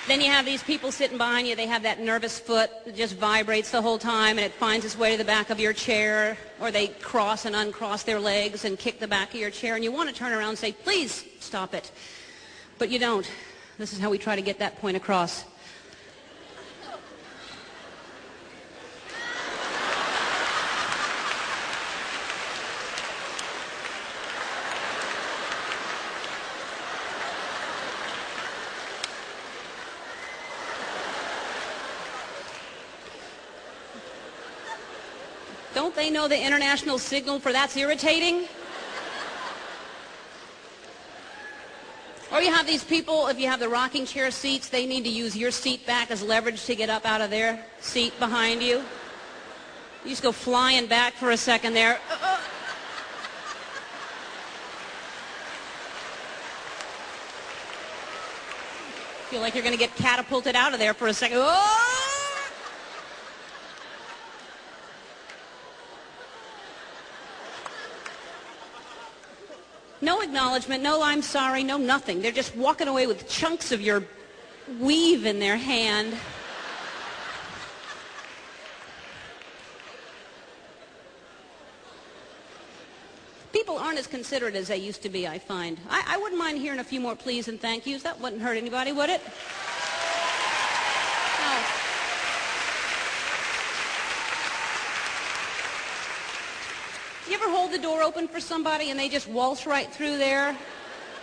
Then you have these people sitting behind you. They have that nervous foot that just vibrates the whole time, and it finds its way to the back of your chair, or they cross and uncross their legs and kick the back of your chair, and you want to turn around and say, please stop it. But you don't. This is how we try to get that point across. Don't they know the international signal for that's irritating? Or you have these people, if you have the rocking chair seats, they need to use your seat back as leverage to get up out of their seat behind you. You just go flying back for a second there. Feel like you're going to get catapulted out of there for a second. Oh! No acknowledgement, no I'm sorry, no nothing. They're just walking away with chunks of your weave in their hand. People aren't as considerate as they used to be, I find. I wouldn't mind hearing a few more please and thank yous. That wouldn't hurt anybody, would it? No. You ever hold the door open for somebody and they just waltz right through there?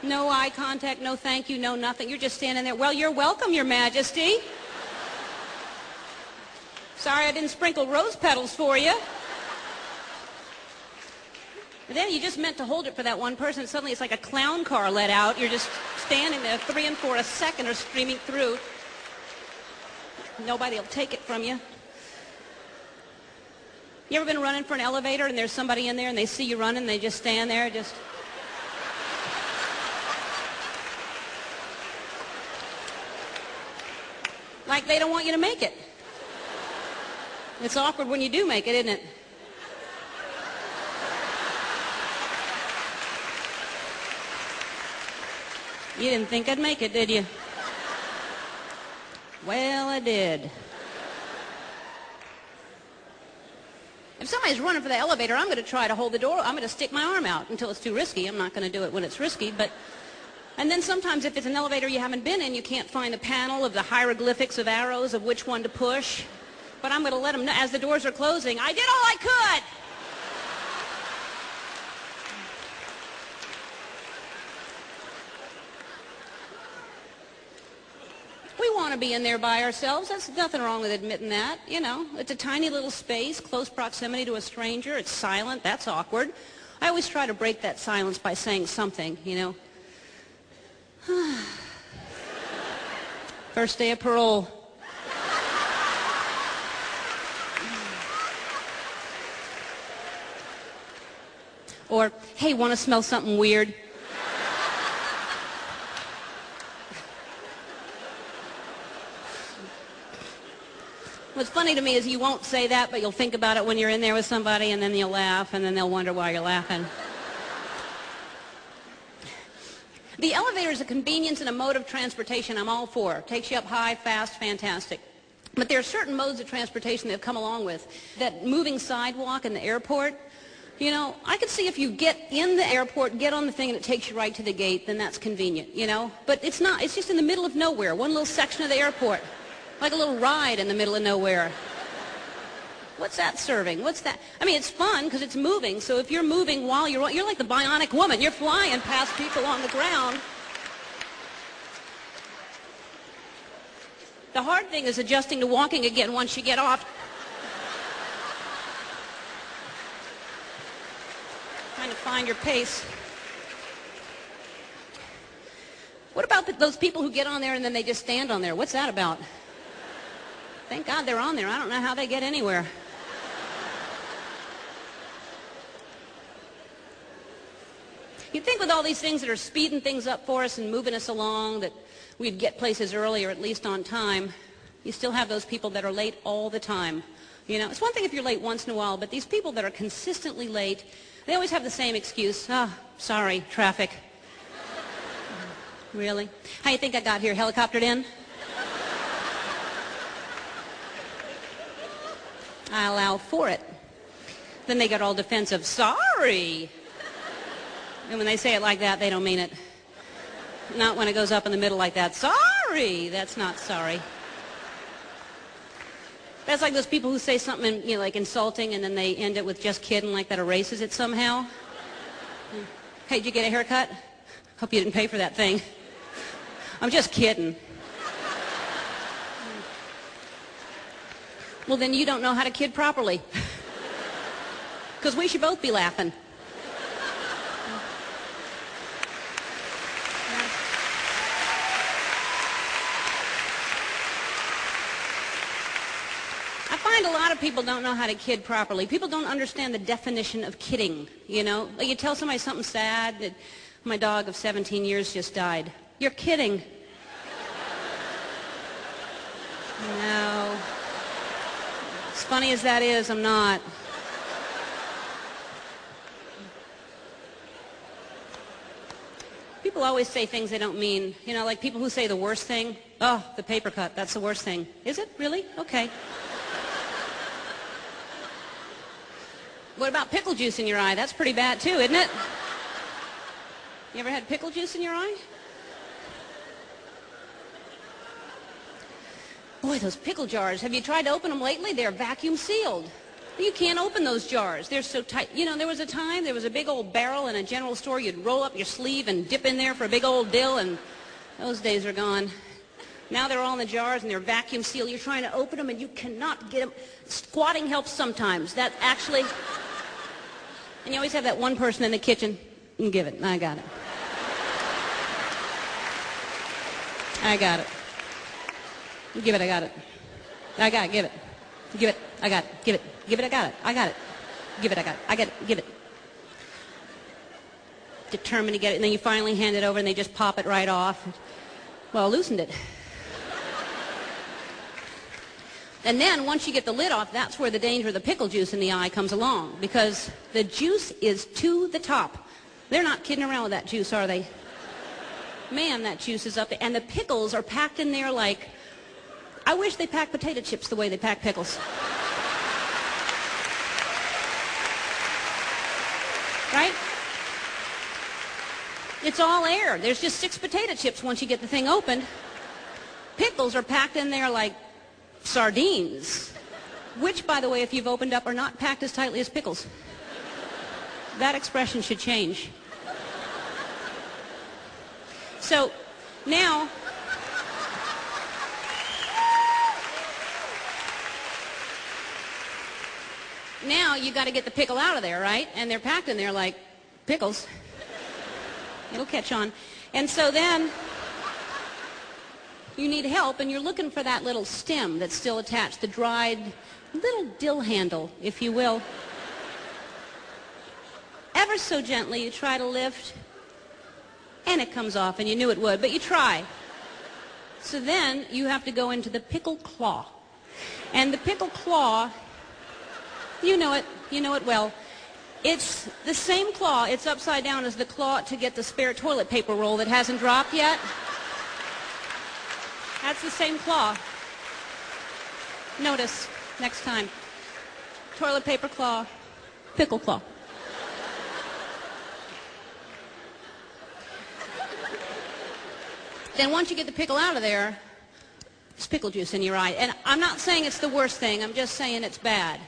No eye contact, no thank you, no nothing. You're just standing there. Well, you're welcome, Your Majesty. Sorry I didn't sprinkle rose petals for you. And then you just meant to hold it for that one person. Suddenly it's like a clown car let out. You're just standing there. 3 and 4 a second are streaming through. Nobody will take it from you. You ever been running for an elevator and there's somebody in there and they see you running and they just stand there just... like they don't want you to make it. It's awkward when you do make it, isn't it? You didn't think I'd make it, did you? Well, I did. If somebody's running for the elevator, I'm going to try to hold the door. I'm going to stick my arm out until it's too risky. I'm not going to do it when it's risky, but... And then sometimes if it's an elevator you haven't been in, you can't find the panel of the hieroglyphics of arrows of which one to push. But I'm going to let them know, as the doors are closing, I did all I could! We want to be in there by ourselves. There's nothing wrong with admitting that. You know, it's a tiny little space, close proximity to a stranger. It's silent. That's awkward. I always try to break that silence by saying something, you know. First day of parole. Or, hey, want to smell something weird? What's funny to me is you won't say that, but you'll think about it when you're in there with somebody, and then you'll laugh, and then they'll wonder why you're laughing. The elevator is a convenience and a mode of transportation I'm all for. It takes you up high, fast, fantastic. But there are certain modes of transportation that have come along with. That moving sidewalk in the airport, you know, I could see if you get in the airport, get on the thing, and it takes you right to the gate, then that's convenient, you know. But it's not. It's just in the middle of nowhere, one little section of the airport. Like a little ride in the middle of nowhere. What's that serving? What's that? I mean, it's fun because it's moving. So if you're moving while you're like the bionic woman. You're flying past people on the ground. The hard thing is adjusting to walking again once you get off. Trying to find your pace. What about those people who get on there and then they just stand on there? What's that about? Thank God they're on there. I don't know how they get anywhere. You'd think with all these things that are speeding things up for us and moving us along that we'd get places early or at least on time. You still have those people that are late all the time. You know, it's one thing if you're late once in a while, but these people that are consistently late, they always have the same excuse. Ah, sorry, traffic. Really? How you think I got here? Helicoptered in? I allow for it. Then they get all defensive. Sorry. And when they say it like that, they don't mean it. Not when it goes up in the middle like that. Sorry. That's not sorry. That's like those people who say something, like insulting, and then they end it with just kidding, like that erases it somehow. Hey, did you get a haircut? Hope you didn't pay for that thing. I'm just kidding. Well, then you don't know how to kid properly. Because we should both be laughing. I find a lot of people don't know how to kid properly. People don't understand the definition of kidding, Like you tell somebody something sad, that my dog of 17 years just died. You're kidding. No. As funny as that is, I'm not. People always say things they don't mean. Like people who say the worst thing. Oh, the paper cut, that's the worst thing. Is it? Really? Okay. What about pickle juice in your eye? That's pretty bad too, isn't it? You ever had pickle juice in your eye? Boy, those pickle jars. Have you tried to open them lately? They're vacuum sealed. You can't open those jars. They're so tight. There was a time, there was a big old barrel in a general store. You'd roll up your sleeve and dip in there for a big old dill, and those days are gone. Now they're all in the jars, and they're vacuum sealed. You're trying to open them, and you cannot get them. Squatting helps sometimes. That actually... And you always have that one person in the kitchen. Give it. I got it. I got it. Give it. I got it. I got it. Give it. Give it. I got it. Give it. Give it. I got it. I got it. Give it. I got it. I got it. Give it. Determined to get it, and then you finally hand it over, and they just pop it right off. Well, loosened it. And then once you get the lid off, that's where the danger of the pickle juice in the eye comes along, because the juice is to the top. They're not kidding around with that juice, are they? Man, that juice is up there. And the pickles are packed in there like... I wish they packed potato chips the way they pack pickles. Right? It's all air. There's just 6 potato chips once you get the thing opened. Pickles are packed in there like sardines, which, by the way, if you've opened up, are not packed as tightly as pickles. That expression should change. So now you got to get the pickle out of there, right? And they're packed in there like pickles. It'll catch on. And so then you need help, and you're looking for that little stem that's still attached, the dried little dill handle, if you will. Ever so gently, you try to lift, and it comes off, and you knew it would, but you try. So then you have to go into the pickle claw. And the pickle claw, you know it well. It's the same claw. It's upside down as the claw to get the spare toilet paper roll that hasn't dropped yet. That's the same claw. Notice next time. Toilet paper claw, pickle claw. Then once you get the pickle out of there, there's pickle juice in your eye. And I'm not saying it's the worst thing. I'm just saying it's bad.